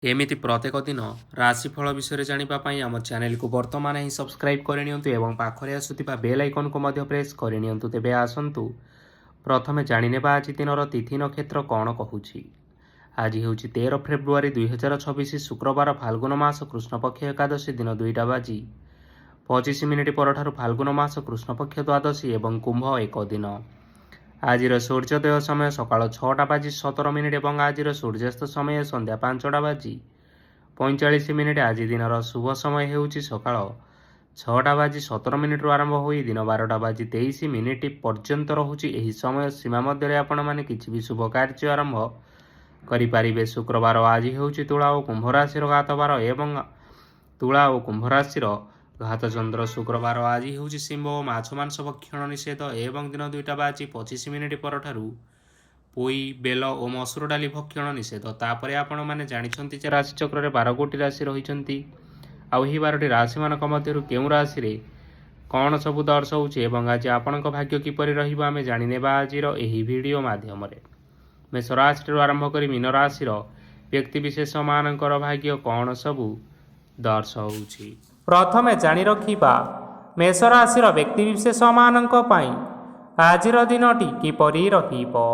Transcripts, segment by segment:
एमिति प्रत्येक दिन राशिफल विषय जानापी आम चैनल को बर्तमान ही सब्सक्राइब करनियंतु एवं पाखरे आसुथिबा बेल आइकन को मध्य प्रेस करनियंतु। तेबे आसंतु प्रथमे जानिनेबा आज दिनर तिथि नक्षत्र कौन कहूछि। आज ହେଉଛି 13 फेब्रुआरी 2026 शुक्रवार फाल्गुन मास कृष्णपक्ष एकादशी दिन 2टा बाजी 25 मिनिट परठारु फाल्गुन मास कृष्णपक्ष द्वादशी एवं कुंभ एक दिन। आजिर सूर्योदय समय सकाळ 6टा बाजी 17 मिनिट एवं आजिर सूर्यास्त समय संध्या 5टा बाजी 45 मिनिट। आज दिनर शुभ समय हेउछि सकाळ 6टा बाजी 17 मिनिट आरंभ होई दिन 12टा बाजी 23 मिनिट पर्यंत रहुछि। एही समय सीमा मध्य आपण माने किछि भी शुभ कार्य आरंभ करिपारिबे। शुक्रवार आज हेउछि तुला और कुंभ राशि घातवार एवं तुला और कुंभ राशि घात चंद्र। शुक्रवार आज हेउछि सिंह और माछ मांस भक्षण निषेध एवं दिन 2टा बाजी 25 मिनिट परठारु पोई बेल और मसूर डाली भक्षण निषेध। तापरे आपण माने जानिछंती जे राशि चक्र रे 12 गोटी राशि रहिछंती आउ ही 12टी राशि मानक मध्यरु केउ राशि रे कौन सबु दर्शाउछि एवं आज आपणक भाग्य किपरि रहिबा आमे जानिनेबा आजिर एही वीडियो माध्यम रे। मेष राशि आरंभ करी मीन राशि व्यक्तिविशेष मानकर भाग्य कौन सबु दर्शाउछि। प्रथमे जानि रखिबा मेष राशि व्यक्तिविशेष मानक पई आजिर दिनटी किपरि रहिबो।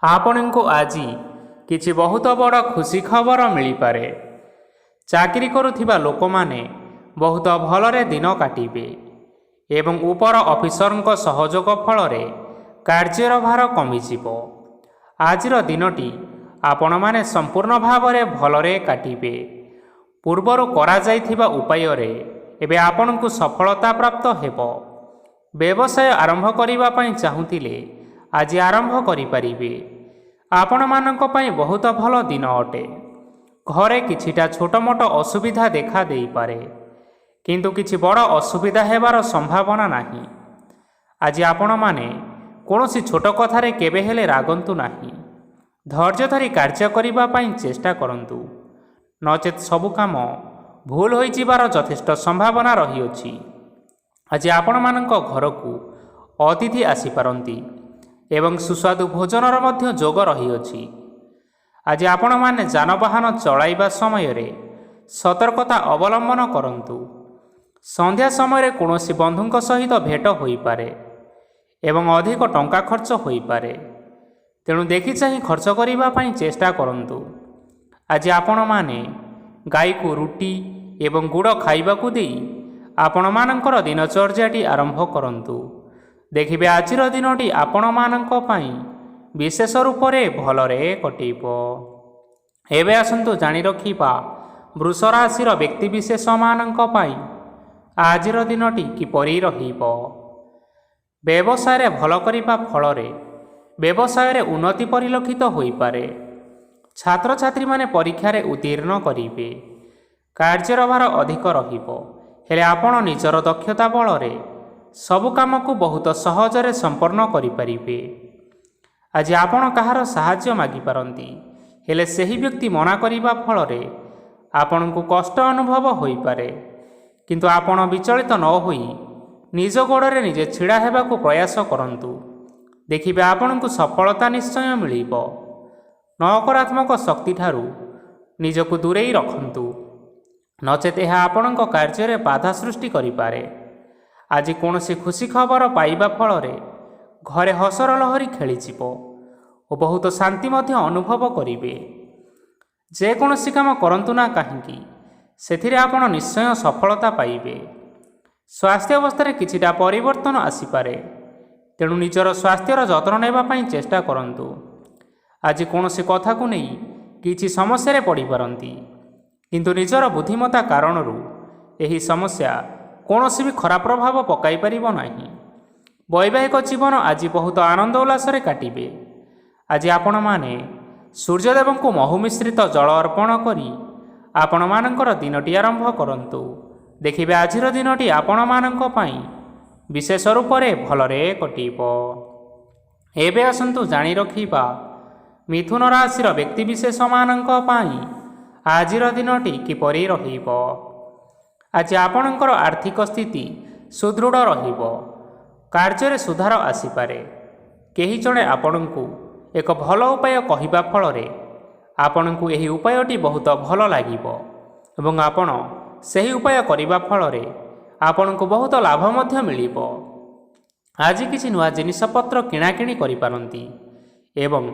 आपणको आज किछि बहुत बड़ खुशी खबर मिली पारे। चाकरी करुथिबा लोक माने बहुत भलरे दिन काटिबे एवं ऊपर ऑफिसरଙ୍କ सहयोग फलरे कार्यर भार कमिजिबो। आजिर दिनटी आपण माने संपूर्ण भावरे भलरे काटिबे। पूर्वर करा जाइथिबा उपाय रे एबे आपनकु सफलता प्राप्त हेबो। व्यवसाय आरंभ करिबा पई चाहुतिले आज आरंभ करि परिबे। आपण मानक पई बहुत भल दिन अटे। घरे किछिटा छोट मोट असुविधा देखा देई पारे किंतु किछि बड़ असुविधा हेबार संभावना नाही। आज आपण माने कोनोसी छोट कथारे केबे हेले रागंतु नाही। धैर्य धरी कार्य करिबा पई चेष्टा करंतु नचेत सबु काम भूल होई जिबार यथेष्ट संभावना रहियोछि। आज आपण मानक घरकू अतिथि आसी पारंती एवं सुस्वादु भोजनर मध्य जोग रहियोछि। आज आपण माने जानवाहन चलाइबा समय रे सतर्कता अवलंबन करंतु। संध्या समय कोनोसी बंधुଙ୍କ सहित भेट होई पारे एवं अधिक टंका खर्च होई पारे। तेणु देखि चाहि खर्च करिबा पई चेष्टा करंतु। आज आपण माने गाई को रुटी एवं गुड़ खाइबाकू देई आपण मानकर दिनचर्याटी आरंभ करंतु। देखिबे आजिर दिनटी आपण मानक पई विशेष रूप से भलरे कटिबो। एबे आसंतु जानि रखिबा वृष राशि व्यक्तिविशेष मानक पई आजिर दिनटी किपरि रहिबो। व्यवसाय रे भल करिबा फलरे व्यवसाय रे उन्नति परिलक्षित होई पारे। छात्र छात्री माने परीक्षा रे उत्तीर्ण करिबे। कार्यर भार अधिक रहिबो हेले आपण निजर दक्षता बलरे सबु काम को बहुत सहजरे संपन्न करि परिबे। आज आपण कहार साहाय्य मागी पारंती हेले सही व्यक्ति मना करिबा फलरे आपण को कष्ट अनुभव होई पारे किंतु आपण विचलित न होई निज गोड़े निजे छिड़ा हेबाकू प्रयास करंतु। देखिबे आपण को सफलता निश्चय मिलिबो। नकारात्मक शक्ति ठारू निजको दूरेई रखंतु नचेत यह आपणक कार्य रे बाधा सृष्टि करि पारे। आज कोनोसी खुशी खबर पाइबा फलरे घरे हसर लहरी खेलीजिबो और बहुत शांति मध्य अनुभव करिबे। जे कोनोसी काम करंतु ना काहींकी सेथिरे आपण निश्चय सफलता पाइबे। स्वास्थ्य अवस्था किछिटा परिवर्तन आसीपारे तेणु निजर स्वास्थ्यर जत्न नेबा पई चेष्टा करंतु। आज कोनोसी कथा को नहीं किछि समस्या रे पड़ी पारंती किंतु निजर बुद्धिमता कारणरू एही समस्या कोनोसी भी खराब प्रभाव पकाई परिबो नाही। वैवाहिक जीवन आज बहुत आनंद उल्लास रे काटिबे। आज आपण माने सूर्यदेव को महु मिश्रित जल अर्पण करी आपण मानकर दिनटी आरंभ करंतु। देखिबे आजिर दिनटी आपण मानक पई विशेष रूप से भलरे कटिबो। एबे आसंतु जानि रखिबा मिथुन राशि व्यक्तिविशेष मानक पई आजिर दिनटी किपरि रहिबो। आज आपणकर आर्थिक स्थिति सुदृढ़ रहिबो। कार्य रे सुधार आसीपारे। केही जणे आपणकू एक भल उपाय कहिबा फलरे ଆପଣଙ୍କୁ ଏହି ଉପାୟଟି ବହୁତ ଭଲ ଲାଗିବ ଏବଂ ଆପଣ ସେହି ଉପାୟ କରିବା ଫଳରେ ଆପଣଙ୍କୁ ବହୁତ ଲାଭ ମଧ୍ୟ ମିଳିବ। ଆଜି କିଛି ନୂଆ ଜିନିଷପତ୍ର କିଣାକିଣି କରିପାରନ୍ତି ଏବଂ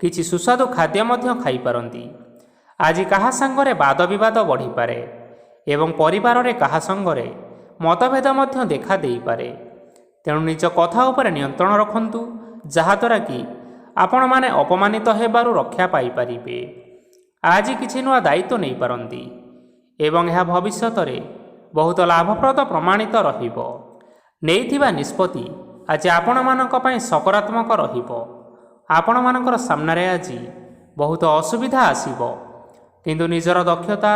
କିଛି ସୁସ୍ୱାଦୁ ଖାଦ୍ୟ ମଧ୍ୟ ଖାଇପାରନ୍ତି। ଆଜି କାହା ସାଙ୍ଗରେ ବାଦ ବିବାଦ ବଢ଼ିପାରେ ଏବଂ ପରିବାରରେ କାହା ସାଙ୍ଗରେ ମତଭେଦ ମଧ୍ୟ ଦେଖା ଦେଇପାରେ। ତେଣୁ ନିଜ କଥା ଉପରେ ନିୟନ୍ତ୍ରଣ ରଖନ୍ତୁ, ଯାହାଦ୍ୱାରା କି ଆପଣମାନେ ଅପମାନିତ ହେବାରୁ ରକ୍ଷା ପାଇପାରିବେ। ଆଜି କିଛି ନୂଆ ଦାୟିତ୍ୱ ନେଇପାରନ୍ତି ଏବଂ ଏହା ଭବିଷ୍ୟତରେ ବହୁତ ଲାଭପ୍ରଦ ପ୍ରମାଣିତ ରହିବ। ନେଇଥିବା ନିଷ୍ପତ୍ତି ଆଜି ଆପଣମାନଙ୍କ ପାଇଁ ସକାରାତ୍ମକ ରହିବ। ଆପଣମାନଙ୍କର ସାମ୍ନାରେ ଆଜି ବହୁତ ଅସୁବିଧା ଆସିବ, କିନ୍ତୁ ନିଜର ଦକ୍ଷତା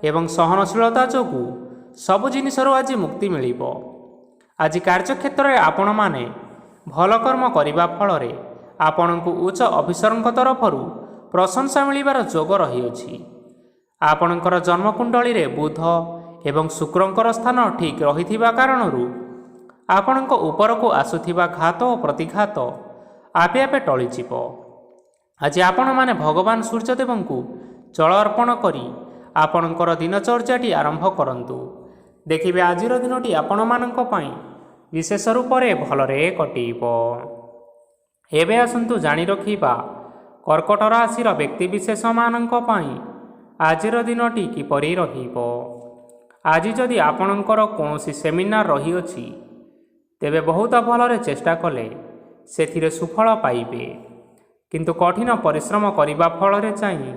ଏବଂ ସହନଶୀଳତା ଯୋଗୁଁ ସବୁ ଜିନିଷରୁ ଆଜି ମୁକ୍ତି ମିଳିବ। ଆଜି କାର୍ଯ୍ୟକ୍ଷେତ୍ରରେ ଆପଣମାନେ ଭଲ କର୍ମ କରିବା ଫଳରେ ଆପଣଙ୍କୁ ଉଚ୍ଚ ଅଫିସରଙ୍କ ତରଫରୁ ପ୍ରଶଂସା ମିଳିବାର ଯୋଗ ରହିଅଛି। ଆପଣଙ୍କର ଜନ୍ମକୁଣ୍ଡଳୀରେ ବୁଧ ଏବଂ ଶୁକ୍ରଙ୍କର ସ୍ଥାନ ଠିକ୍ ରହିଥିବା କାରଣରୁ ଆପଣଙ୍କ ଉପରକୁ ଆସୁଥିବା ଘାତ ଓ ପ୍ରତିଘାତ ଆପେ ଆପେ ଟଳିଯିବ। ଆଜି ଆପଣମାନେ ଭଗବାନ ସୂର୍ଯ୍ୟଦେବଙ୍କୁ ଜଳ ଅର୍ପଣ କରି ଆପଣଙ୍କର ଦିନଚର୍ଯ୍ୟାଟି ଆରମ୍ଭ କରନ୍ତୁ। ଦେଖିବେ ଆଜିର ଦିନଟି ଆପଣମାନଙ୍କ ପାଇଁ ବିଶେଷ ରୂପରେ ଭଲରେ କଟିବ। ଏବେ ଆସନ୍ତୁ ଜାଣି ରଖିବା କର୍କଟ ରାଶିର ବ୍ୟକ୍ତିବିଶେଷମାନଙ୍କ ପାଇଁ ଆଜିର ଦିନଟି କିପରି ରହିବ। ଆଜି ଯଦି ଆପଣଙ୍କର କୌଣସି ସେମିନାର ରହିଅଛି, ତେବେ ବହୁତ ଭଲରେ ଚେଷ୍ଟା କଲେ ସେଥିରେ ସୁଫଳ ପାଇବେ, କିନ୍ତୁ କଠିନ ପରିଶ୍ରମ କରିବା ଫଳରେ ଚାହିଁ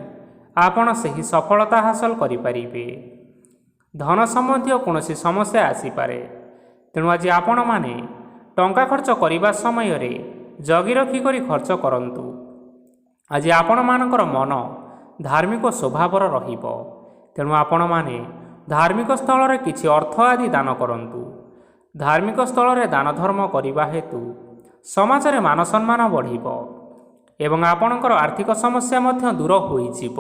ଆପଣ ସେହି ସଫଳତା ହାସଲ କରିପାରିବେ। ଧନ ସମ୍ବନ୍ଧୀୟ କୌଣସି ସମସ୍ୟା ଆସିପାରେ, ତେଣୁ ଆଜି ଆପଣମାନେ ଟଙ୍କା ଖର୍ଚ୍ଚ କରିବା ସମୟରେ ଜଗି ରଖି କରି ଖର୍ଚ୍ଚ କରନ୍ତୁ। ଆଜି ଆପଣମାନଙ୍କର ମନ ଧାର୍ମିକ ସ୍ୱଭାବର ରହିବ, ତେଣୁ ଆପଣମାନେ ଧାର୍ମିକ ସ୍ଥଳରେ କିଛି ଅର୍ଥ ଆଦି ଦାନ କରନ୍ତୁ। ଧାର୍ମିକ ସ୍ଥଳରେ ଦାନ ଧର୍ମ କରିବା ହେତୁ ସମାଜରେ ମାନ ସମ୍ମାନ ବଢ଼ିବ ଏବଂ ଆପଣଙ୍କର ଆର୍ଥିକ ସମସ୍ୟା ମଧ୍ୟ ଦୂର ହୋଇଯିବ।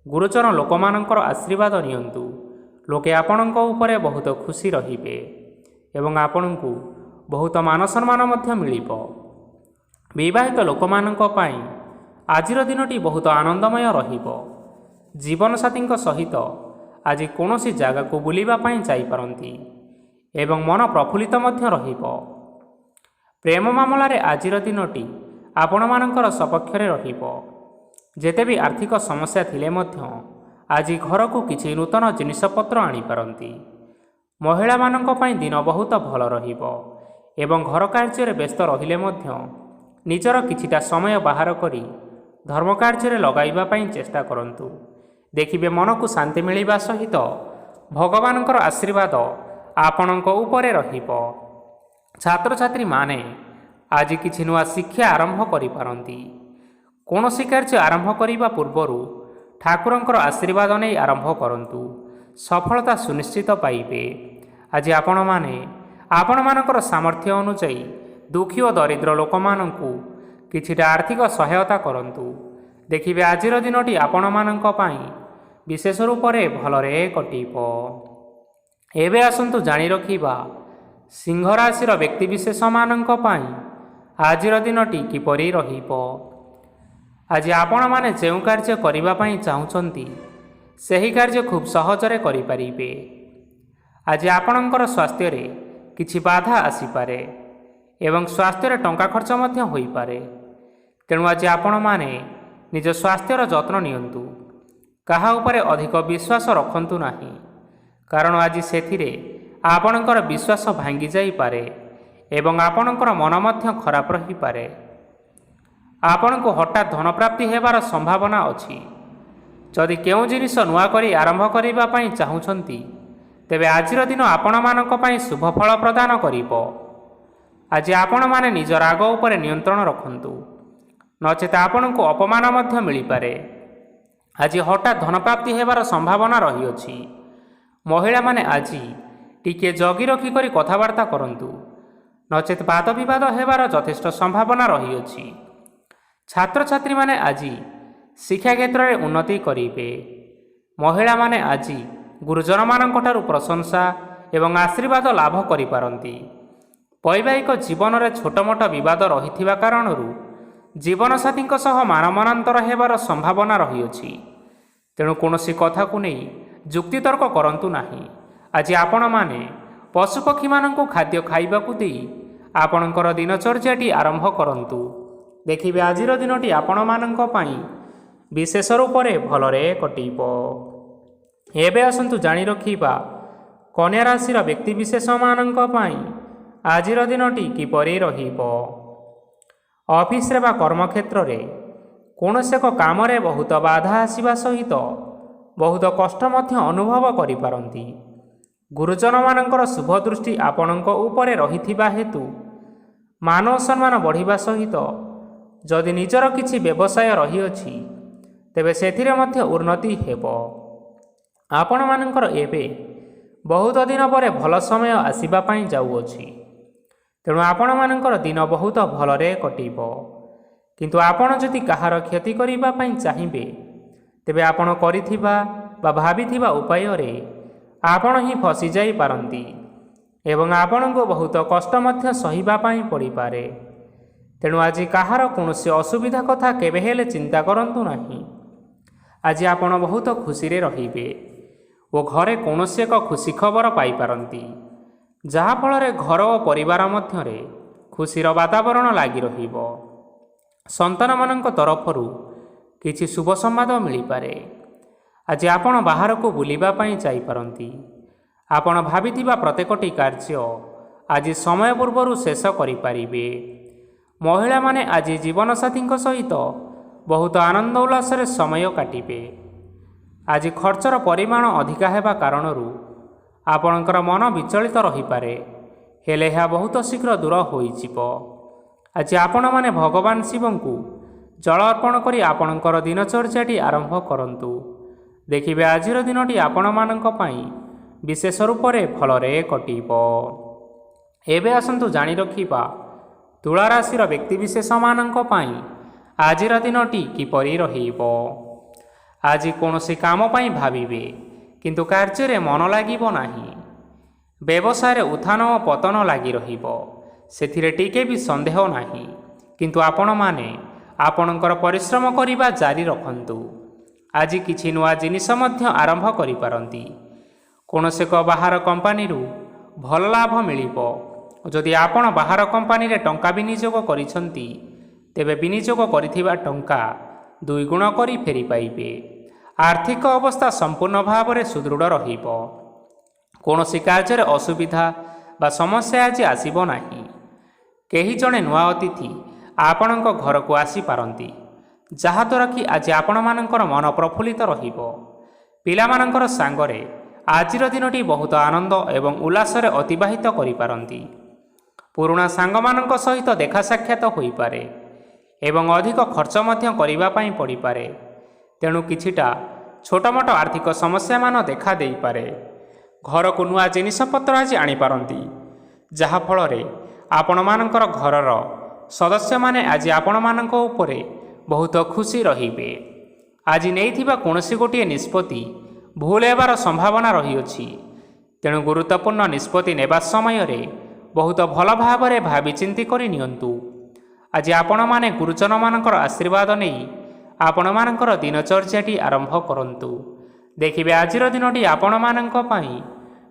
ଗୁରୁଜନ ଲୋକମାନଙ୍କର ଆଶୀର୍ବାଦ ନିଅନ୍ତୁ। ଲୋକେ ଆପଣଙ୍କ ଉପରେ ବହୁତ ଖୁସି ରହିବେ ଏବଂ ଆପଣଙ୍କୁ ବହୁତ ମାନ ସମ୍ମାନ ମଧ୍ୟ ମିଳିବ। ବିବାହିତ ଲୋକମାନଙ୍କ ପାଇଁ ଆଜିର ଦିନଟି ବହୁତ ଆନନ୍ଦମୟ ରହିବ। ଜୀବନସାଥୀଙ୍କ ସହିତ ଆଜି କୌଣସି ଜାଗାକୁ ବୁଲିବା ପାଇଁ ଯାଇପାରନ୍ତି ଏବଂ ମନ ପ୍ରଫୁଲ୍ଲିତ ମଧ୍ୟ ରହିବ। ପ୍ରେମ ମାମଲାରେ ଆଜିର ଦିନଟି ଆପଣମାନଙ୍କର ସପକ୍ଷରେ ରହିବ। ଯେତେ ବି ଆର୍ଥିକ ସମସ୍ୟା ଥିଲେ ମଧ୍ୟ ଆଜି ଘରକୁ କିଛି ନୂତନ ଜିନିଷପତ୍ର ଆଣିପାରନ୍ତି। ମହିଳାମାନଙ୍କ ପାଇଁ ଦିନ ବହୁତ ଭଲ ରହିବ ଏବଂ ଘର କାର୍ଯ୍ୟରେ ବ୍ୟସ୍ତ ରହିଲେ ମଧ୍ୟ ନିଜର କିଛିଟା ସମୟ ବାହାର କରି ଧର୍ମ କାର୍ଯ୍ୟରେ ଲଗାଇବା ପାଇଁ ଚେଷ୍ଟା କରନ୍ତୁ। ଦେଖିବେ ମନକୁ ଶାନ୍ତି ମିଳିବା ସହିତ ଭଗବାନଙ୍କର ଆଶୀର୍ବାଦ ଆପଣଙ୍କ ଉପରେ ରହିବ। ଛାତ୍ରଛାତ୍ରୀମାନେ ଆଜି କିଛି ନୂଆ ଶିକ୍ଷା ଆରମ୍ଭ କରିପାରନ୍ତି। କୌଣସି କାର୍ଯ୍ୟ ଆରମ୍ଭ କରିବା ପୂର୍ବରୁ ଠାକୁରଙ୍କର ଆଶୀର୍ବାଦ ନେଇ ଆରମ୍ଭ କରନ୍ତୁ, ସଫଳତା ସୁନିଶ୍ଚିତ ପାଇବେ। ଆଜି ଆପଣମାନେ ଆପଣମାନଙ୍କର ସାମର୍ଥ୍ୟ ଅନୁଯାୟୀ ଦୁଃଖୀ ଓ ଦରିଦ୍ର ଲୋକମାନଙ୍କୁ କିଛିଟା ଆର୍ଥିକ ସହାୟତା କରନ୍ତୁ। ଦେଖିବେ ଆଜିର ଦିନଟି ଆପଣମାନଙ୍କ ପାଇଁ ବିଶେଷ ରୂପରେ ଭଲରେ କଟିବ। ଏବେ ଆସନ୍ତୁ ଜାଣି ରଖିବା ସିଂହ ରାଶିର ବ୍ୟକ୍ତିବିଶେଷମାନଙ୍କ ପାଇଁ ଆଜିର ଦିନଟି କିପରି ରହିବ। ଆଜି ଆପଣମାନେ ଯେଉଁ କାର୍ଯ୍ୟ କରିବା ପାଇଁ ଚାହୁଁଛନ୍ତି, ସେହି କାର୍ଯ୍ୟ ଖୁବ୍ ସହଜରେ କରିପାରିବେ। ଆଜି ଆପଣଙ୍କର ସ୍ୱାସ୍ଥ୍ୟରେ କିଛି ବାଧା ଆସିପାରେ ଏବଂ ସ୍ୱାସ୍ଥ୍ୟରେ ଟଙ୍କା ଖର୍ଚ୍ଚ ମଧ୍ୟ ହୋଇପାରେ। ତେଣୁ ଆଜି ଆପଣମାନେ ନିଜ ସ୍ୱାସ୍ଥ୍ୟର ଯତ୍ନ ନିଅନ୍ତୁ। କାହା ଉପରେ ଅଧିକ ବିଶ୍ୱାସ ରଖନ୍ତୁ ନାହିଁ, କାରଣ ଆଜି ସେଥିରେ ଆପଣଙ୍କର ବିଶ୍ୱାସ ଭାଙ୍ଗି ଯାଇପାରେ ଏବଂ ଆପଣଙ୍କର ମନ ମଧ୍ୟ ଖରାପ ରହିପାରେ। ଆପଣଙ୍କୁ ହଠାତ୍ ଧନପ୍ରାପ୍ତି ହେବାର ସମ୍ଭାବନା ଅଛି। ଯଦି କେଉଁ ଜିନିଷ ନୂଆ କରି ଆରମ୍ଭ କରିବା ପାଇଁ ଚାହୁଁଛନ୍ତି, ତେବେ ଆଜିର ଦିନ ଆପଣମାନଙ୍କ ପାଇଁ ଶୁଭ ଫଳ ପ୍ରଦାନ କରିବ। ଆଜି ଆପଣମାନେ ନିଜ ରାଗ ଉପରେ ନିୟନ୍ତ୍ରଣ ରଖନ୍ତୁ, ନଚେତ ଆପଣଙ୍କୁ ଅପମାନ ମଧ୍ୟ ମିଳିପାରେ। ଆଜି ହଠାତ୍ ଧନପ୍ରାପ୍ତି ହେବାର ସମ୍ଭାବନା ରହିଅଛି। ମହିଳାମାନେ ଆଜି ଟିକିଏ ଜଗି ରଖି କରି କଥାବାର୍ତ୍ତା କରନ୍ତୁ, ନଚେତ ବାଦ ବିବାଦ ହେବାର ଯଥେଷ୍ଟ ସମ୍ଭାବନା ରହିଅଛି। ଛାତ୍ରଛାତ୍ରୀମାନେ ଆଜି ଶିକ୍ଷା କ୍ଷେତ୍ରରେ ଉନ୍ନତି କରିବେ। ମହିଳାମାନେ ଆଜି ଗୁରୁଜନମାନଙ୍କଠାରୁ ପ୍ରଶଂସା ଏବଂ ଆଶୀର୍ବାଦ ଲାଭ କରିପାରନ୍ତି। ବୈବାହିକ ଜୀବନରେ ଛୋଟ ମୋଟ ବିବାଦ ରହିଥିବା କାରଣରୁ ଜୀବନସାଥୀଙ୍କ ସହ ମାନମନାନ୍ତର ହେବାର ସମ୍ଭାବନା ରହିଅଛି। ତେଣୁ କୌଣସି କଥାକୁ ନେଇ ଯୁକ୍ତିତର୍କ କରନ୍ତୁ ନାହିଁ। ଆଜି ଆପଣମାନେ ପଶୁପକ୍ଷୀମାନଙ୍କୁ ଖାଦ୍ୟ ଖାଇବାକୁ ଦେଇ ଆପଣଙ୍କର ଦିନଚର୍ଯ୍ୟାଟି ଆରମ୍ଭ କରନ୍ତୁ। ଦେଖିବେ ଆଜିର ଦିନଟି ଆପଣମାନଙ୍କ ପାଇଁ ବିଶେଷ ରୂପରେ ଭଲରେ କଟିବ। ଏବେ ଆସନ୍ତୁ ଜାଣି ରଖିବା କନ୍ୟା ରାଶିର ବ୍ୟକ୍ତିବିଶେଷମାନଙ୍କ ପାଇଁ ଆଜିର ଦିନଟି କିପରି ରହିବ। ଅଫିସରେ ବା କର୍ମକ୍ଷେତ୍ରରେ କୌଣସି ଏକ କାମରେ ବହୁତ ବାଧା ଆସିବା ସହିତ ବହୁତ କଷ୍ଟ ମଧ୍ୟ ଅନୁଭବ କରିପାରନ୍ତି। ଗୁରୁଜନମାନଙ୍କର ଶୁଭ ଦୃଷ୍ଟି ଆପଣଙ୍କ ଉପରେ ରହିଥିବା ହେତୁ ମାନ ଓ ସମ୍ମାନ ବଢ଼ିବା ସହିତ ଯଦି ନିଜର କିଛି ବ୍ୟବସାୟ ରହିଅଛି ତେବେ ସେଥିରେ ମଧ୍ୟ ଉନ୍ନତି ହେବ। ଆପଣମାନଙ୍କର ଏବେ ବହୁତ ଦିନ ପରେ ଭଲ ସମୟ ଆସିବା ପାଇଁ ଯାଉଅଛି। ତେଣୁ ଆପଣମାନଙ୍କର ଦିନ ବହୁତ ଭଲରେ କଟିବ। କିନ୍ତୁ ଆପଣ ଯଦି କାହାର କ୍ଷତି କରିବା ପାଇଁ ଚାହିଁବେ ତେବେ ଆପଣ କରିଥିବା ବା ଭାବିଥିବା ଉପାୟରେ ଆପଣ ହିଁ ଫସିଯାଇପାରନ୍ତି ଏବଂ ଆପଣଙ୍କୁ ବହୁତ କଷ୍ଟ ମଧ୍ୟ ସହିବା ପାଇଁ ପଡ଼ିପାରେ। ତେଣୁ ଆଜି କାହାର କୌଣସି ଅସୁବିଧା କଥା କେବେ ହେଲେ ଚିନ୍ତା କରନ୍ତୁ ନାହିଁ। ଆଜି ଆପଣ ବହୁତ ଖୁସିରେ ରହିବେ ଓ ଘରେ କୌଣସି ଏକ ଖୁସି ଖବର ପାଇପାରନ୍ତି, ଯାହାଫଳରେ ଘର ଓ ପରିବାର ମଧ୍ୟରେ ଖୁସିର ବାତାବରଣ ଲାଗି ରହିବ। ସନ୍ତାନମାନଙ୍କ ତରଫରୁ କିଛି ଶୁଭ ସମ୍ବାଦ ମିଳିପାରେ। ଆଜି ଆପଣ ବାହାରକୁ ବୁଲିବା ପାଇଁ ଯାଇପାରନ୍ତି। ଆପଣ ଭାବିଥିବା ପ୍ରତ୍ୟେକଟି କାର୍ଯ୍ୟ ଆଜି ସମୟ ପୂର୍ବରୁ ଶେଷ କରିପାରିବେ। ମହିଳାମାନେ ଆଜି ଜୀବନସାଥୀଙ୍କ ସହିତ ବହୁତ ଆନନ୍ଦ ଉଲ୍ଲାସରେ ସମୟ କାଟିବେ। ଆଜି ଖର୍ଚ୍ଚର ପରିମାଣ ଅଧିକା ହେବା କାରଣରୁ ଆପଣଙ୍କର ମନ ବିଚଳିତ ରହିପାରେ, ହେଲେ ଏହା ବହୁତ ଶୀଘ୍ର ଦୂର ହୋଇଯିବ। ଆଜି ଆପଣମାନେ ଭଗବାନ ଶିବଙ୍କୁ ଜଳ ଅର୍ପଣ କରି ଆପଣଙ୍କର ଦିନଚର୍ଯ୍ୟାଟି ଆରମ୍ଭ କରନ୍ତୁ। ଦେଖିବେ ଆଜିର ଦିନଟି ଆପଣମାନଙ୍କ ପାଇଁ ବିଶେଷ ରୂପରେ ଭଲରେ କଟିବ। ଏବେ ଆସନ୍ତୁ ଜାଣି ରଖିବା ତୁଳା ରାଶିର ବ୍ୟକ୍ତିବିଶେଷମାନଙ୍କ ପାଇଁ ଆଜିର ଦିନଟି କିପରି ରହିବ। ଆଜି କୌଣସି କାମ ପାଇଁ ଭାବିବେ କିନ୍ତୁ କାର୍ଯ୍ୟରେ ମନ ଲାଗିବ ନାହିଁ। ବ୍ୟବସାୟରେ ଉତ୍ଥାନ ଓ ପତନ ଲାଗି ରହିବ, ସେଥିରେ ଟିକେ ବି ସନ୍ଦେହ ନାହିଁ। କିନ୍ତୁ ଆପଣମାନେ ଆପଣଙ୍କର ପରିଶ୍ରମ କରିବା ଜାରି ରଖନ୍ତୁ। ଆଜି କିଛି ନୂଆ ଜିନିଷ ମଧ୍ୟ ଆରମ୍ଭ କରିପାରନ୍ତି। କୌଣସି ଏକ ବାହାର କମ୍ପାନୀରୁ ଭଲ ଲାଭ ମିଳିବ। ଯଦି ଆପଣ ବାହାର କମ୍ପାନୀରେ ଟଙ୍କା ବିନିଯୋଗ କରିଛନ୍ତି ତେବେ ବିନିଯୋଗ କରିଥିବା ଟଙ୍କା ଦୁଇଗୁଣ କରି ଫେରି ପାଇବେ। ଆର୍ଥିକ ଅବସ୍ଥା ସମ୍ପୂର୍ଣ୍ଣ ଭାବରେ ସୁଦୃଢ଼ ରହିବ। କୌଣସି କାର୍ଯ୍ୟରେ ଅସୁବିଧା ବା ସମସ୍ୟା ଆଜି ଆସିବ ନାହିଁ। କେହି ଜଣେ ନୂଆ ଅତିଥି ଆପଣଙ୍କ ଘରକୁ ଆସିପାରନ୍ତି, ଯାହାଦ୍ୱାରା କି ଆଜି ଆପଣମାନଙ୍କର ମନ ପ୍ରଫୁଲ୍ଲିତ ରହିବ। ପିଲାମାନଙ୍କର ସାଙ୍ଗରେ ଆଜିର ଦିନଟି ବହୁତ ଆନନ୍ଦ ଏବଂ ଉଲ୍ଲାସରେ ଅତିବାହିତ କରିପାରନ୍ତି। ପୁରୁଣା ସାଙ୍ଗମାନଙ୍କ ସହିତ ଦେଖା ସାକ୍ଷାତ ହୋଇପାରେ ଏବଂ ଅଧିକ ଖର୍ଚ୍ଚ ମଧ୍ୟ କରିବା ପାଇଁ ପଡ଼ିପାରେ। ତେଣୁ କିଛିଟା ଛୋଟମୋଟ ଆର୍ଥିକ ସମସ୍ୟାମାନ ଦେଖା ଦେଇପାରେ। ଘରକୁ ନୂଆ ଜିନିଷପତ୍ର ଆଜି ଆଣିପାରନ୍ତି, ଯାହାଫଳରେ ଆପଣମାନଙ୍କର ଘରର ସଦସ୍ୟମାନେ ଆଜି ଆପଣମାନଙ୍କ ଉପରେ ବହୁତ ଖୁସି ରହିବେ। ଆଜି ନେଇଥିବା କୌଣସି ଗୋଟିଏ ନିଷ୍ପତ୍ତି ଭୁଲ ହେବାର ସମ୍ଭାବନା ରହିଅଛି। ତେଣୁ ଗୁରୁତ୍ୱପୂର୍ଣ୍ଣ ନିଷ୍ପତ୍ତି ନେବା ସମୟରେ ବହୁତ ଭଲ ଭାବରେ ଭାବିଚିନ୍ତି କରି ନିଅନ୍ତୁ। ଆଜି ଆପଣମାନେ ଗୁରୁଜନମାନଙ୍କର ଆଶୀର୍ବାଦ ନେଇ ଆପଣମାନଙ୍କର ଦିନଚର୍ଯ୍ୟାଟି ଆରମ୍ଭ କରନ୍ତୁ। ଦେଖିବେ ଆଜିର ଦିନଟି ଆପଣମାନଙ୍କ ପାଇଁ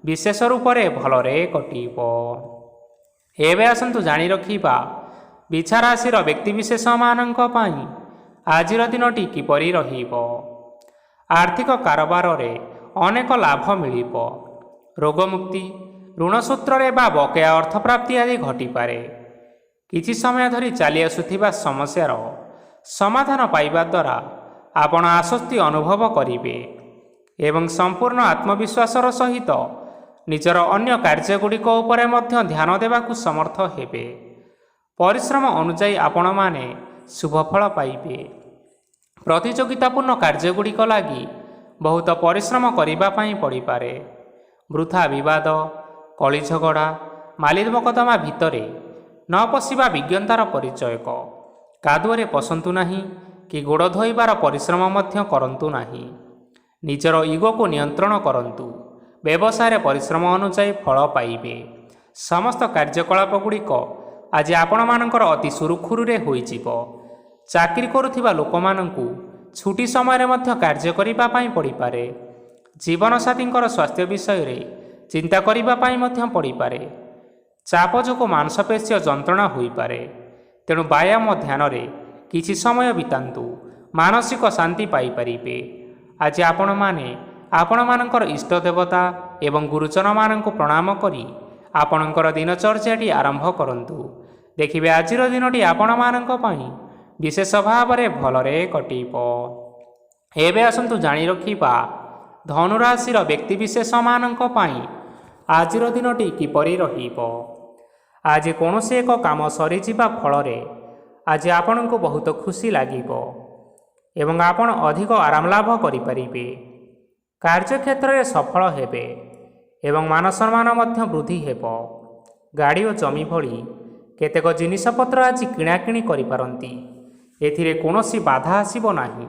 ବିଶେଷ ରୂପରେ ଭଲରେ କଟିବ। ଏବେ ଆସନ୍ତୁ ଜାଣି ରଖିବା ବିଛା ରାଶିର ବ୍ୟକ୍ତିବିଶେଷମାନଙ୍କ ପାଇଁ ଆଜିର ଦିନଟି କିପରି ରହିବ। ଆର୍ଥିକ କାରବାରରେ ଅନେକ ଲାଭ ମିଳିବ। ରୋଗମୁକ୍ତି, ଋଣ ସୂତ୍ରରେ ବା ବକେୟା ଅର୍ଥପ୍ରାପ୍ତି ଆଦି ଘଟିପାରେ। କିଛି ସମୟ ଧରି ଚାଲି ଆସୁଥିବା ସମସ୍ୟାର ସମାଧାନ ପାଇବା ଦ୍ୱାରା ଆପଣ ଆଶ୍ୱସ୍ତି ଅନୁଭବ କରିବେ ଏବଂ ସମ୍ପୂର୍ଣ୍ଣ ଆତ୍ମବିଶ୍ୱାସର ସହିତ ନିଜର ଅନ୍ୟ କାର୍ଯ୍ୟଗୁଡ଼ିକ ଉପରେ ମଧ୍ୟ ଧ୍ୟାନ ଦେବାକୁ ସମର୍ଥ ହେବେ। ପରିଶ୍ରମ ଅନୁଯାୟୀ ଆପଣମାନେ ଶୁଭଫଳ ପାଇବେ। ପ୍ରତିଯୋଗିତାପୂର୍ଣ୍ଣ କାର୍ଯ୍ୟଗୁଡ଼ିକ ଲାଗି ବହୁତ ପରିଶ୍ରମ କରିବା ପାଇଁ ପଡ଼ିପାରେ। ବୃଥା ବିବାଦ, କଳି ଝଗଡ଼ା, ମାଲି ମକଦ୍ଦମା ଭିତରେ ନ ପଶିବା ବିଜ୍ଞତାର ପରିଚୟକ। କାଦୁଅରେ ପଶନ୍ତୁ ନାହିଁ କି ଗୋଡ଼ ଧୋଇବାର ପରିଶ୍ରମ ମଧ୍ୟ କରନ୍ତୁ ନାହିଁ। ନିଜର ଇଗୋକୁ ନିୟନ୍ତ୍ରଣ କରନ୍ତୁ। ବ୍ୟବସାୟରେ ପରିଶ୍ରମ ଅନୁଯାୟୀ ଫଳ ପାଇବେ। ସମସ୍ତ କାର୍ଯ୍ୟକଳାପ ଗୁଡ଼ିକ ଆଜି ଆପଣମାନଙ୍କର ଅତି ସୁରୁଖୁରୁରେ ହୋଇଯିବ। ଚାକିରି କରୁଥିବା ଲୋକମାନଙ୍କୁ ଛୁଟି ସମୟରେ ମଧ୍ୟ କାର୍ଯ୍ୟ କରିବା ପାଇଁ ପଡ଼ିପାରେ। ଜୀବନସାଥୀଙ୍କର ସ୍ୱାସ୍ଥ୍ୟ ବିଷୟରେ ଚିନ୍ତା କରିବା ପାଇଁ ମଧ୍ୟ ପଡ଼ିପାରେ। ଚାପ ଯୋଗୁଁ ମାଂସପେଶୀୟ ଯନ୍ତ୍ରଣା ହୋଇପାରେ। ତେଣୁ ବ୍ୟାୟାମ ଧ୍ୟାନରେ କିଛି ସମୟ ବିତାନ୍ତୁ, ମାନସିକ ଶାନ୍ତି ପାଇପାରିବେ। ଆଜି ଆପଣମାନେ ଆପଣମାନଙ୍କର ଇଷ୍ଟ ଦେବତା ଏବଂ ଗୁରୁଜନମାନଙ୍କୁ ପ୍ରଣାମ କରି ଆପଣଙ୍କର ଦିନଚର୍ଯ୍ୟାଟି ଆରମ୍ଭ କରନ୍ତୁ। ଦେଖିବେ ଆଜିର ଦିନଟି ଆପଣମାନଙ୍କ ପାଇଁ ବିଶେଷ ଭାବରେ ଭଲରେ କଟିବ। ଏବେ ଆସନ୍ତୁ ଜାଣି ରଖିବା ଧନୁରାଶିର ବ୍ୟକ୍ତିବିଶେଷମାନଙ୍କ ପାଇଁ ଆଜିର ଦିନଟି କିପରି ରହିବ। ଆଜି କୌଣସି ଏକ କାମ ସରିଯିବା ଫଳରେ ଆଜି ଆପଣଙ୍କୁ ବହୁତ ଖୁସି ଲାଗିବ ଏବଂ ଆପଣ ଅଧିକ ଆରାମ ଲାଭ କରିପାରିବେ। କାର୍ଯ୍ୟକ୍ଷେତ୍ରରେ ସଫଳ ହେବେ ଏବଂ ମାନସମ୍ମାନ ମଧ୍ୟ ବୃଦ୍ଧି ହେବ। ଗାଡ଼ି ଓ ଜମି ଭଳି କେତେକ ଜିନିଷପତ୍ର ଆଜି କିଣାକିଣି କରିପାରନ୍ତି। ଏଥିରେ କୌଣସି ବାଧା ଆସିବ ନାହିଁ।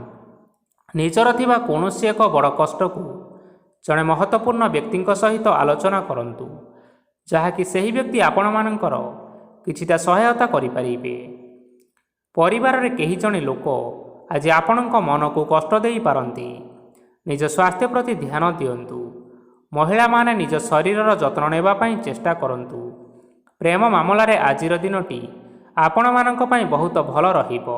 ନିଜର ଥିବା କୌଣସି ଏକ ବଡ଼ କଷ୍ଟକୁ ଜଣେ ମହତ୍ତ୍ୱପୂର୍ଣ୍ଣ ବ୍ୟକ୍ତିଙ୍କ ସହିତ ଆଲୋଚନା କରନ୍ତୁ, ଯାହାକି ସେହି ବ୍ୟକ୍ତି ଆପଣମାନଙ୍କର କିଛିଟା ସହାୟତା କରିପାରିବେ। ପରିବାରରେ କେହି ଜଣେ ଲୋକ ଆଜି ଆପଣଙ୍କ ମନକୁ କଷ୍ଟ ଦେଇପାରନ୍ତି। ନିଜ ସ୍ୱାସ୍ଥ୍ୟ ପ୍ରତି ଧ୍ୟାନ ଦିଅନ୍ତୁ। ମହିଳାମାନେ ନିଜ ଶରୀରର ଯତ୍ନ ନେବା ପାଇଁ ଚେଷ୍ଟା କରନ୍ତୁ। ପ୍ରେମ ମାମଲାରେ ଆଜିର ଦିନଟି ଆପଣମାନଙ୍କ ପାଇଁ ବହୁତ ଭଲ ରହିବ।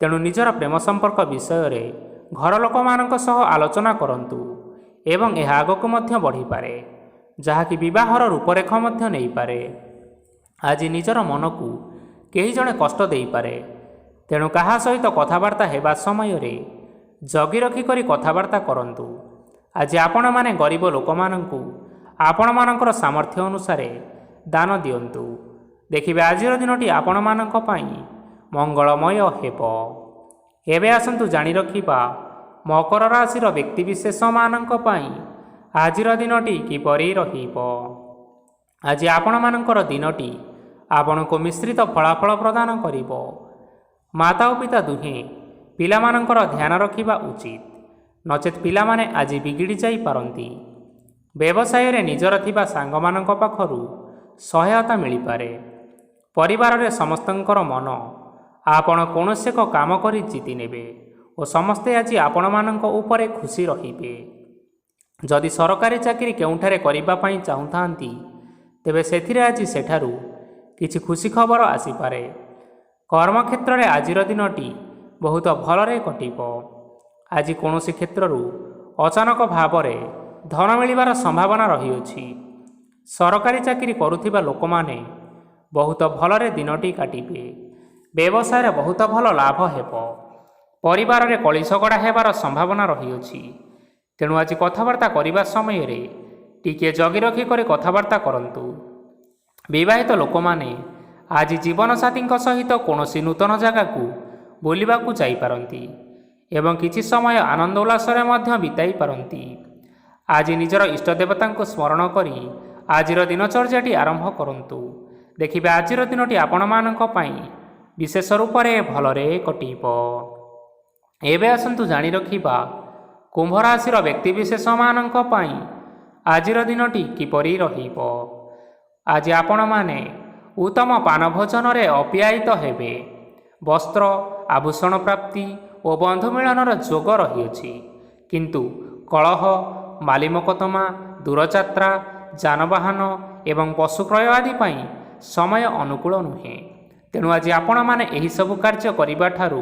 ତେଣୁ ନିଜର ପ୍ରେମ ସମ୍ପର୍କ ବିଷୟରେ ଘର ଲୋକମାନଙ୍କ ସହ ଆଲୋଚନା କରନ୍ତୁ ଏବଂ ଏହା ଆଗକୁ ମଧ୍ୟ ବଢ଼ିପାରେ, ଯାହାକି ବିବାହର ରୂପରେଖ ମଧ୍ୟ ନେଇପାରେ। ଆଜି ନିଜର ମନକୁ କେହି ଜଣେ କଷ୍ଟ ଦେଇପାରେ। ତେଣୁ କାହା ସହିତ କଥାବାର୍ତ୍ତା ହେବା ସମୟରେ ଜଗି ରଖି କରି କଥାବାର୍ତ୍ତା କରନ୍ତୁ। ଆଜି ଆପଣମାନେ ଗରିବ ଲୋକମାନଙ୍କୁ ଆପଣମାନଙ୍କର ସାମର୍ଥ୍ୟ ଅନୁସାରେ ଦାନ ଦିଅନ୍ତୁ। ଦେଖିବେ ଆଜିର ଦିନଟି ଆପଣମାନଙ୍କ ପାଇଁ ମଙ୍ଗଳମୟ ହେବ। ଏବେ ଆସନ୍ତୁ ଜାଣି ରଖିବା ମକର ରାଶିର ବ୍ୟକ୍ତିବିଶେଷମାନଙ୍କ ପାଇଁ ଆଜିର ଦିନଟି କିପରି ରହିବ। ଆଜି ଆପଣମାନଙ୍କର ଦିନଟି ଆପଣଙ୍କୁ ମିଶ୍ରିତ ଫଳାଫଳ ପ୍ରଦାନ କରିବ। ମାତା ଓ ପିତା ଦୁହେଁ ପିଲାମାନଙ୍କର ଧ୍ୟାନ ରଖିବା ଉଚିତ, ନଚେତ୍ ପିଲାମାନେ ଆଜି ବିଗିଡ଼ି ଯାଇପାରନ୍ତି। ବ୍ୟବସାୟରେ ନିଜର ଥିବା ସାଙ୍ଗମାନଙ୍କ ପାଖରୁ ସହାୟତା ମିଳିପାରେ। ପରିବାରରେ ସମସ୍ତଙ୍କର ମନ ଆପଣ କୌଣସି ଏକ କାମ କରି ଜିତି ନେବେ ଓ ସମସ୍ତେ ଆଜି ଆପଣମାନଙ୍କ ଉପରେ ଖୁସି ରହିବେ। ଯଦି ସରକାରୀ ଚାକିରି କେଉଁଠାରେ କରିବା ପାଇଁ ଚାହୁଁଥାନ୍ତି, ତେବେ ସେଥିରେ ଆଜି ସେଠାରୁ କିଛି ଖୁସି ଖବର ଆସିପାରେ। କର୍ମକ୍ଷେତ୍ରରେ ଆଜିର ଦିନଟି ବହୁତ ଭଲରେ କଟିବ। ଆଜି କୌଣସି କ୍ଷେତ୍ରରୁ ଅଚାନକ ଭାବରେ ଧନ ମିଳିବାର ସମ୍ଭାବନା ରହିଅଛି। ସରକାରୀ ଚାକିରି କରୁଥିବା ଲୋକମାନେ ବହୁତ ଭଲରେ ଦିନଟି କାଟିବେ। ବ୍ୟବସାୟରେ ବହୁତ ଭଲ ଲାଭ ହେବ। ପରିବାରରେ କଳିଝଗଡ଼ା ହେବାର ସମ୍ଭାବନା ରହିଅଛି। ତେଣୁ ଆଜି କଥାବାର୍ତ୍ତା କରିବା ସମୟରେ ଟିକିଏ ଜଗି ରଖି କରି କଥାବାର୍ତ୍ତା କରନ୍ତୁ। ବିବାହିତ ଲୋକମାନେ ଆଜି ଜୀବନସାଥୀଙ୍କ ସହିତ କୌଣସି ନୂତନ ଜାଗାକୁ ବୁଲିବାକୁ ଯାଇପାରନ୍ତି ଏବଂ କିଛି ସମୟ ଆନନ୍ଦ ଉଲ୍ଲାସରେ ମଧ୍ୟ ବିତାଇ ପାରନ୍ତି। ଆଜି ନିଜର ଇଷ୍ଟ ଦେବତାଙ୍କୁ ସ୍ମରଣ କରି ଆଜିର ଦିନଚର୍ଯ୍ୟାଟି ଆରମ୍ଭ କରନ୍ତୁ। ଦେଖିବେ ଆଜିର ଦିନଟି ଆପଣମାନଙ୍କ ପାଇଁ ବିଶେଷ ରୂପରେ ଭଲରେ କଟିବ। ଏବେ ଆସନ୍ତୁ ଜାଣି ରଖିବା କୁମ୍ଭ ରାଶିର ବ୍ୟକ୍ତିବିଶେଷମାନଙ୍କ ପାଇଁ ଆଜିର ଦିନଟି କିପରି ରହିବ। ଆଜି ଆପଣମାନେ ଉତ୍ତମ ପାନ ଭୋଜନରେ ଅପ୍ୟାୟିତ ହେବେ। ବସ୍ତ୍ର ଆଭୂଷଣ ପ୍ରାପ୍ତି ଓ ବନ୍ଧୁ ମିଳନର ଯୋଗ ରହିଅଛି। କିନ୍ତୁ କଳହ, ମାଲି ମକଦ୍ଦମା, ଦୂରଯାତ୍ରା, ଯାନବାହନ ଏବଂ ପଶୁ କ୍ରୟ ଆଦି ପାଇଁ ସମୟ ଅନୁକୂଳ ନୁହେଁ। ତେଣୁ ଆଜି ଆପଣମାନେ ଏହିସବୁ କାର୍ଯ୍ୟ କରିବା ଠାରୁ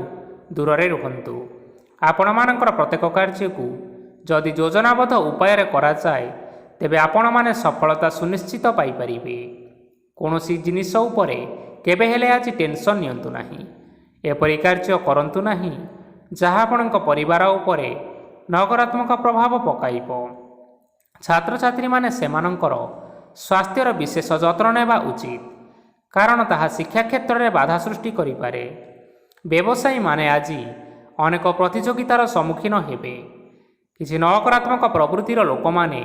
ଦୂରରେ ରୁହନ୍ତୁ। ଆପଣମାନଙ୍କର ପ୍ରତ୍ୟେକ କାର୍ଯ୍ୟକୁ ଯଦି ଯୋଜନାବଦ୍ଧ ଉପାୟରେ କରାଯାଏ, ତେବେ ଆପଣମାନେ ସଫଳତା ସୁନିଶ୍ଚିତ ପାଇପାରିବେ। କୌଣସି ଜିନିଷ ଉପରେ କେବେ ହେଲେ ଆଜି ଟେନସନ୍ ନିଅନ୍ତୁ ନାହିଁ। ଏପରି କାର୍ଯ୍ୟ କରନ୍ତୁ ନାହିଁ ଯାହା ଆପଣଙ୍କ ପରିବାର ଉପରେ ନକାରାତ୍ମକ ପ୍ରଭାବ ପକାଇବ। ଛାତ୍ରଛାତ୍ରୀମାନେ ସେମାନଙ୍କର ସ୍ୱାସ୍ଥ୍ୟର ବିଶେଷ ଯତ୍ନ ନେବା ଉଚିତ, କାରଣ ତାହା ଶିକ୍ଷା କ୍ଷେତ୍ରରେ ବାଧା ସୃଷ୍ଟି କରିପାରେ। ବ୍ୟବସାୟୀମାନେ ଆଜି ଅନେକ ପ୍ରତିଯୋଗିତାର ସମ୍ମୁଖୀନ ହେବେ। କିଛି ନକାରାତ୍ମକ ପ୍ରବୃତ୍ତିର ଲୋକମାନେ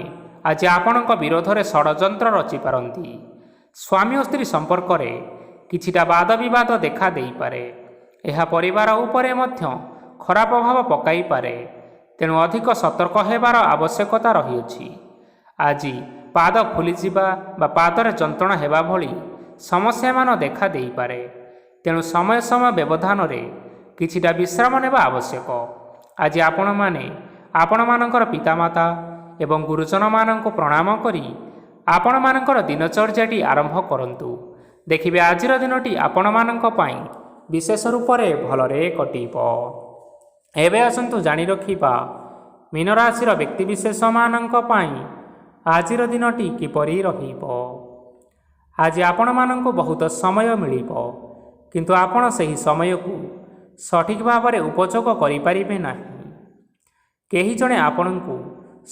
ଆଜି ଆପଣଙ୍କ ବିରୋଧରେ ଷଡ଼ଯନ୍ତ୍ର ରଚିପାରନ୍ତି। ସ୍ୱାମୀ ଓ ସ୍ତ୍ରୀ ସମ୍ପର୍କରେ କିଛିଟା ବାଦ ବିବାଦ ଦେଖା ଦେଇପାରେ। ଏହା ପରିବାର ଉପରେ ମଧ୍ୟ ଖରାପ ପ୍ରଭାବ ପକାଇପାରେ। ତେଣୁ ଅଧିକ ସତର୍କ ହେବାର ଆବଶ୍ୟକତା ରହିଅଛି। ଆଜି ପାଦ ଫୁଲିଯିବା ବା ପାଦରେ ଯନ୍ତ୍ରଣା ହେବା ଭଳି ସମସ୍ୟାମାନ ଦେଖା ଦେଇପାରେ। ତେଣୁ ସମୟ ସମୟ ବ୍ୟବଧାନରେ କିଛିଟା ବିଶ୍ରାମ ନେବା ଆବଶ୍ୟକ। ଆଜି ଆପଣମାନେ ଆପଣମାନଙ୍କର ପିତାମାତା ଏବଂ ଗୁରୁଜନମାନଙ୍କୁ ପ୍ରଣାମ କରି ଆପଣମାନଙ୍କର ଦିନଚର୍ଯ୍ୟାଟି ଆରମ୍ଭ କରନ୍ତୁ। ଦେଖିବେ ଆଜିର ଦିନଟି ଆପଣମାନଙ୍କ ପାଇଁ ବିଶେଷ ରୂପରେ ଭଲରେ କଟିବ। ଏବେ ଆସନ୍ତୁ ଜାଣି ରଖିବା ମୀନ ରାଶିର ବ୍ୟକ୍ତିବିଶେଷମାନଙ୍କ ପାଇଁ ଆଜିର ଦିନଟି କିପରି ରହିବ। ଆଜି ଆପଣମାନଙ୍କୁ ବହୁତ ସମୟ ମିଳିବ, କିନ୍ତୁ ଆପଣ ସେହି ସମୟକୁ ସଠିକ୍ ଭାବରେ ଉପଯୋଗ କରିପାରିବେ ନାହିଁ। କେହି ଜଣେ ଆପଣଙ୍କୁ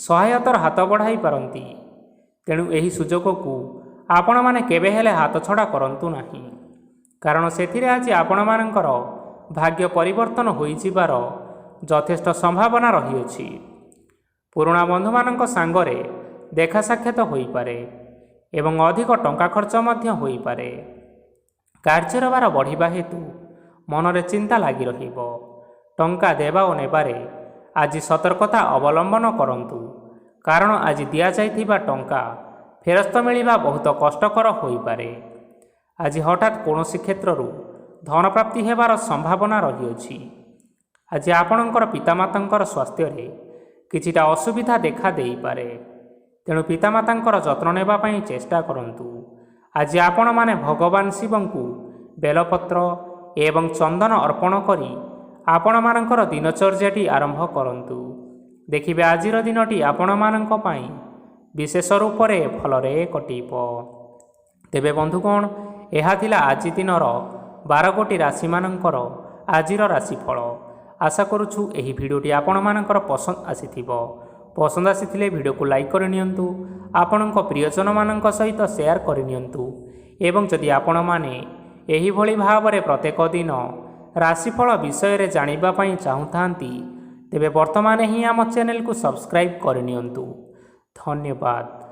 ସହାୟତାର ହାତ ବଢ଼ାଇ ପାରନ୍ତି, ତେଣୁ ଏହି ସୁଯୋଗକୁ ଆପଣମାନେ କେବେ ହେଲେ ହାତଛଡ଼ା କରନ୍ତୁ ନାହିଁ, କାରଣ ସେଥିରେ ଆଜି ଆପଣମାନଙ୍କର ଭାଗ୍ୟ ପରିବର୍ତ୍ତନ ହୋଇଯିବାର ଯଥେଷ୍ଟ ସମ୍ଭାବନା ରହିଅଛି। ପୁରୁଣା ବନ୍ଧୁମାନଙ୍କ ସାଙ୍ଗରେ ଦେଖା ସାକ୍ଷାତ ହୋଇପାରେ ଏବଂ ଅଧିକ ଟଙ୍କା ଖର୍ଚ୍ଚ ମଧ୍ୟ ହୋଇପାରେ। କାର୍ଯ୍ୟର ଭାର ବଢ଼ିବା ହେତୁ ମନରେ ଚିନ୍ତା ଲାଗି ରହିବ। ଟଙ୍କା ଦେବା ଓ ନେବାରେ ଆଜି ସତର୍କତା ଅବଲମ୍ବନ କରନ୍ତୁ, କାରଣ ଆଜି ଦିଆଯାଇଥିବା ଟଙ୍କା ଫେରସ୍ତ ମିଳିବା ବହୁତ କଷ୍ଟକର ହୋଇପାରେ। ଆଜି ହଠାତ୍ କୌଣସି କ୍ଷେତ୍ରରୁ ଧନପ୍ରାପ୍ତି ହେବାର ସମ୍ଭାବନା ରହିଅଛି। ଆଜି ଆପଣଙ୍କର ପିତାମାତାଙ୍କର ସ୍ୱାସ୍ଥ୍ୟରେ କିଛିଟା ଅସୁବିଧା ଦେଖା ଦେଇପାରେ, ତେଣୁ ପିତାମାତାଙ୍କର ଯତ୍ନ ନେବା ପାଇଁ ଚେଷ୍ଟା କରନ୍ତୁ। ଆଜି ଆପଣମାନେ ଭଗବାନ ଶିବଙ୍କୁ ବେଲପତ୍ର ଏବଂ ଚନ୍ଦନ ଅର୍ପଣ କରି ଆପଣମାନଙ୍କର ଦିନଚର୍ଯ୍ୟାଟି ଆରମ୍ଭ କରନ୍ତୁ। ଦେଖିବେ ଆଜିର ଦିନଟି ଆପଣମାନଙ୍କ ପାଇଁ ବିଶେଷ ରୂପରେ ଭଲରେ କଟିବ। ତେବେ ବନ୍ଧୁଗଣ, ଏହା ଥିଲା ଆଜି ଦିନର 12 ଗୋଟି ରାଶିମାନଙ୍କର ଆଜିର ରାଶିଫଳ। ଆଶା କରୁଛୁ ଏହି ଭିଡ଼ିଓଟି ଆପଣମାନଙ୍କର ପସନ୍ଦ ଆସିଥିବ। ପସନ୍ଦ ଆସିଥିଲେ ଭିଡ଼ିଓକୁ ଲାଇକ୍ କରିନିଅନ୍ତୁ, ଆପଣଙ୍କ ପ୍ରିୟଜନମାନଙ୍କ ସହିତ ସେୟାର କରିନିଅନ୍ତୁ ଏବଂ ଯଦି ଆପଣମାନେ ଏହିଭଳି ଭାବରେ ପ୍ରତ୍ୟେକ ଦିନ ରାଶିଫଳ ବିଷୟରେ ଜାଣିବା ପାଇଁ ଚାହୁଁଥାନ୍ତି, ତେବେ ବର୍ତ୍ତମାନ ହିଁ ଆମ ଚ୍ୟାନେଲକୁ ସବସ୍କ୍ରାଇବ୍ କରିନିଅନ୍ତୁ। ଧନ୍ୟବାଦ।